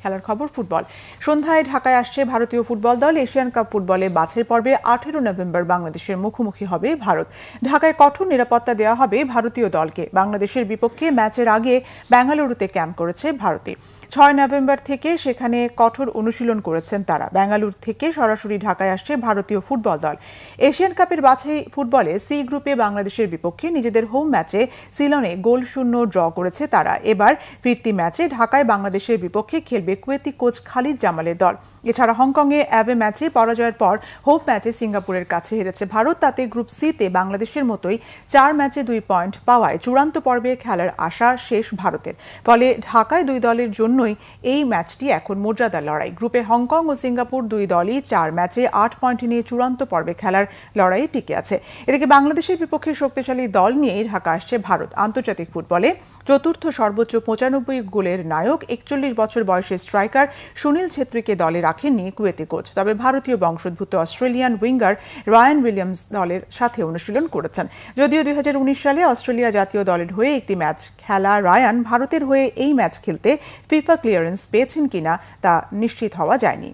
খেলার খবর ফুটবল। সন্ধ্যায় ঢাকায় আসছে ভারতীয় ফুটবল দল। এশিয়ান কাপ ফুটবলে বাছাই পর্বে 18 নভেম্বর বাংলাদেশের মুখোমুখি হবে ভারত। ঢাকায় কঠোর নিরাপত্তা দেওয়া হবে ভারতীয় দলকে। বাংলাদেশের বিপক্ষে ম্যাচের আগে বেঙ্গালুরুতে ক্যাম্প করেছে ভারতে। 6 নভেম্বর থেকে সেখানে কঠোর অনুশীলন করেছেন তারা। বেঙ্গালুরু থেকে সরাসরি ঢাকায় আসছে ভারতীয় ফুটবল দল। এশিয়ান কাপের বাছাই ফুটবলে সি গ্রুপে বাংলাদেশের বিপক্ষে নিজেদের হোম ম্যাচে সিলনে 0-0 ড্র করেছে তারা। এবার ফিরতি ম্যাচে ঢাকায় বাংলাদেশের বিপক্ষে খেলবে কুয়েতি কোচ খালিদ জামালের দল। এছাড়া হংকংয়ে অ্যাওয়ে ম্যাচে পরাজয়ের পর হোম ম্যাচে সিঙ্গাপুরের কাছে হেরেছে ভারত। তাতে গ্রুপ সিতে বাংলাদেশের মতোই 4 ম্যাচে 2 পয়েন্ট পাওয়ায় চূড়ান্ত পর্বে খেলার আশা শেষ ভারতের। ফলে ঢাকায় দুই দলের জন্যই এই ম্যাচটি এখন মর্যাদার লড়াই। গ্রুপে হংকং ও সিঙ্গাপুর দুই দলই 4 ম্যাচে 8 পয়েন্ট নিয়ে চূড়ান্ত পর্বে খেলার লড়াইয়ে টিকে আছে। এদিকে বাংলাদেশের বিপক্ষে শক্তিশালী দল নিয়েই ঢাকা আসছে ভারত। আন্তর্জাতিক ফুটবলে চতুর্থ সর্বোচ্চ 95 গোলের নায়ক 41 বছর বয়সের স্ট্রাইকার সুনীল ছেত্রীকে দলে রাখেননি কুয়েতি কোচ। তবে ভারতীয় বংশোদ্ভূত অস্ট্রেলিয়ান উইঙ্গার রায়ান উইলিয়ামস দলের সাথে অনুশীলন করেছেন। যদিও 2019 সালে অস্ট্রেলিয়া জাতীয় দলের হয়ে একটি ম্যাচ খেলা রায়ান ভারতের হয়ে এই ম্যাচ খেলতে ফিফা ক্লিয়ারেন্স পেয়েছেন কিনা তা নিশ্চিত হওয়া যায়নি।